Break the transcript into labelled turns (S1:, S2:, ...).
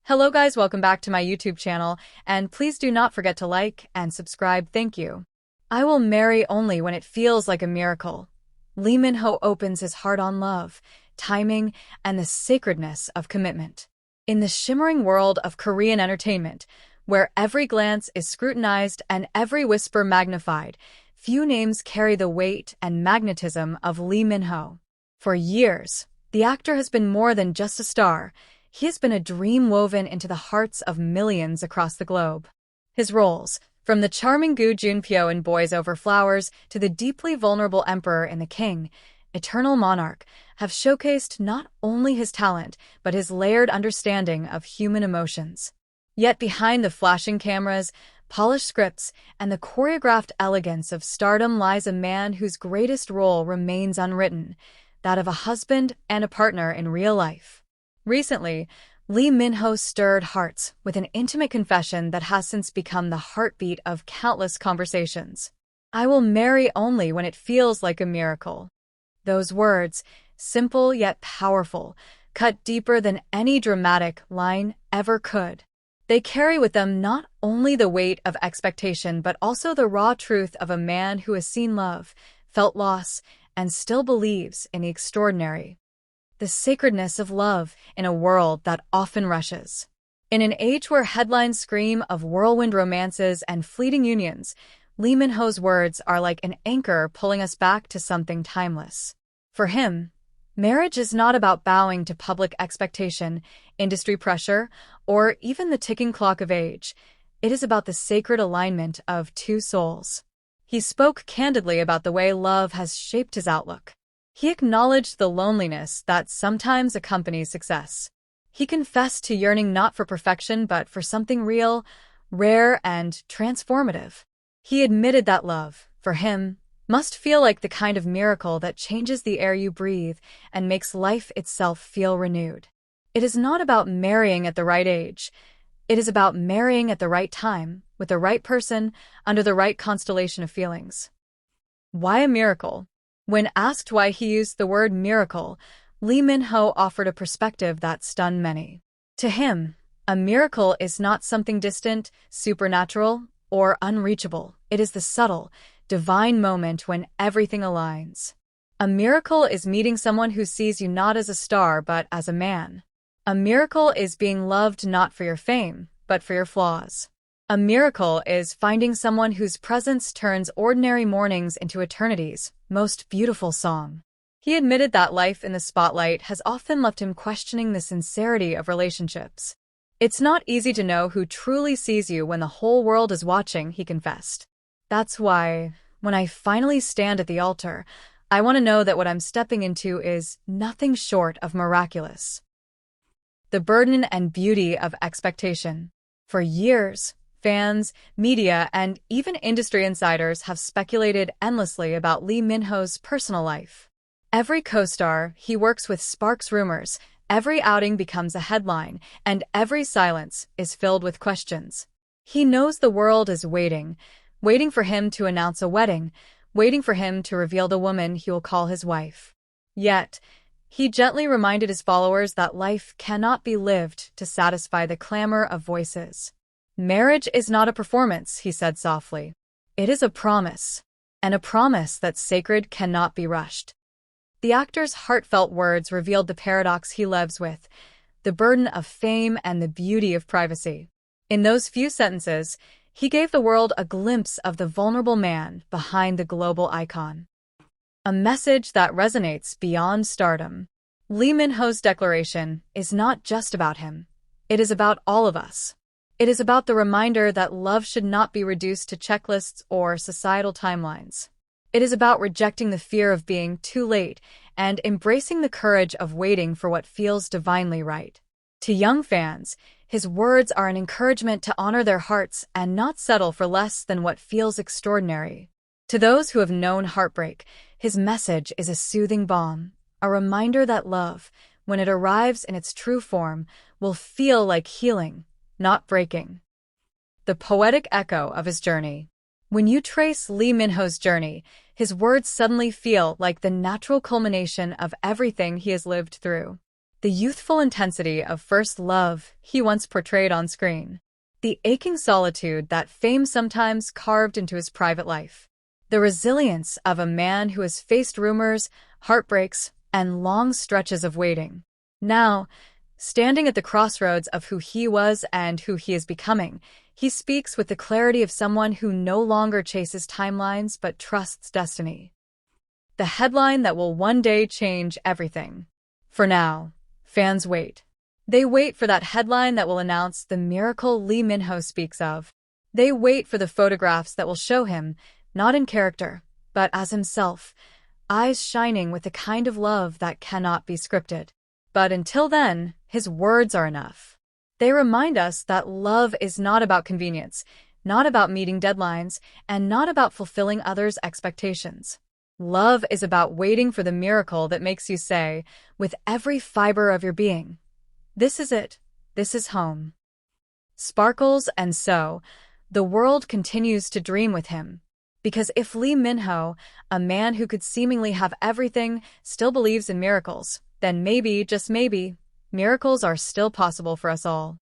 S1: Hello guys, welcome back to my YouTube channel, and please do not forget to like and subscribe, thank you. I will marry only when it feels like a miracle. Lee Min-ho opens his heart on love, timing, and the sacredness of commitment. In the shimmering world of Korean entertainment, where every glance is scrutinized and every whisper magnified, few names carry the weight and magnetism of Lee Min-ho. For years, the actor has been more than just a star. He has been a dream woven into the hearts of millions across the globe. His roles, from the charming Gu Junpyo in Boys Over Flowers to the deeply vulnerable Emperor in The King, Eternal Monarch, have showcased not only his talent, but his layered understanding of human emotions. Yet behind the flashing cameras, polished scripts, and the choreographed elegance of stardom lies a man whose greatest role remains unwritten, that of a husband and a partner in real life. Recently, Lee Min-ho stirred hearts with an intimate confession that has since become the heartbeat of countless conversations. I will marry only when it feels like a miracle. Those words, simple yet powerful, cut deeper than any dramatic line ever could. They carry with them not only the weight of expectation but also the raw truth of a man who has seen love, felt loss, and still believes in the extraordinary. The sacredness of love in a world that often rushes. In an age where headlines scream of whirlwind romances and fleeting unions, Lee Min-ho's words are like an anchor pulling us back to something timeless. For him, marriage is not about bowing to public expectation, industry pressure, or even the ticking clock of age. It is about the sacred alignment of two souls. He spoke candidly about the way love has shaped his outlook. He acknowledged the loneliness that sometimes accompanies success. He confessed to yearning not for perfection but for something real, rare, and transformative. He admitted that love, for him, must feel like the kind of miracle that changes the air you breathe and makes life itself feel renewed. It is not about marrying at the right age. It is about marrying at the right time, with the right person, under the right constellation of feelings. Why a miracle? When asked why he used the word miracle, Lee Min-ho offered a perspective that stunned many. To him, a miracle is not something distant, supernatural, or unreachable. It is the subtle, divine moment when everything aligns. A miracle is meeting someone who sees you not as a star but as a man. A miracle is being loved not for your fame, but for your flaws. A miracle is finding someone whose presence turns ordinary mornings into eternity's most beautiful song. He admitted that life in the spotlight has often left him questioning the sincerity of relationships. It's not easy to know who truly sees you when the whole world is watching, he confessed. That's why, when I finally stand at the altar, I want to know that what I'm stepping into is nothing short of miraculous. The burden and beauty of expectation. For years, fans, media, and even industry insiders have speculated endlessly about Lee Min-ho's personal life. Every co-star he works with sparks rumors, every outing becomes a headline, and every silence is filled with questions. He knows the world is waiting for him to announce a wedding, waiting for him to reveal the woman he will call his wife. Yet, he gently reminded his followers that life cannot be lived to satisfy the clamor of voices. Marriage is not a performance, he said softly. It is a promise, and a promise that's sacred cannot be rushed. The actor's heartfelt words revealed the paradox he lives with, the burden of fame and the beauty of privacy. In those few sentences, he gave the world a glimpse of the vulnerable man behind the global icon. A message that resonates beyond stardom. Lee Min-ho's declaration is not just about him. It is about all of us. It is about the reminder that love should not be reduced to checklists or societal timelines. It is about rejecting the fear of being too late and embracing the courage of waiting for what feels divinely right. To young fans, his words are an encouragement to honor their hearts and not settle for less than what feels extraordinary. To those who have known heartbreak, his message is a soothing balm, a reminder that love, when it arrives in its true form, will feel like healing, not breaking. The poetic echo of his journey. When you trace Lee Min-ho's journey, his words suddenly feel like the natural culmination of everything he has lived through. the youthful intensity of first love he once portrayed on screen, the aching solitude that fame sometimes carved into his private life, the resilience of a man who has faced rumors, heartbreaks, and long stretches of waiting. Now, standing at the crossroads of who he was and who he is becoming, he speaks with the clarity of someone who no longer chases timelines but trusts destiny. The headline that will one day change everything. For now, fans wait. They wait for that headline that will announce the miracle Lee Min-ho speaks of. They wait for the photographs that will show him, not in character, but as himself, eyes shining with the kind of love that cannot be scripted. But until then, his words are enough. They remind us that love is not about convenience, not about meeting deadlines, and not about fulfilling others' expectations. Love is about waiting for the miracle that makes you say, with every fiber of your being, "This is it. This is home." Sparkles, and so, the world continues to dream with him. Because if Lee Min-ho, a man who could seemingly have everything, still believes in miracles, then maybe, just maybe, miracles are still possible for us all.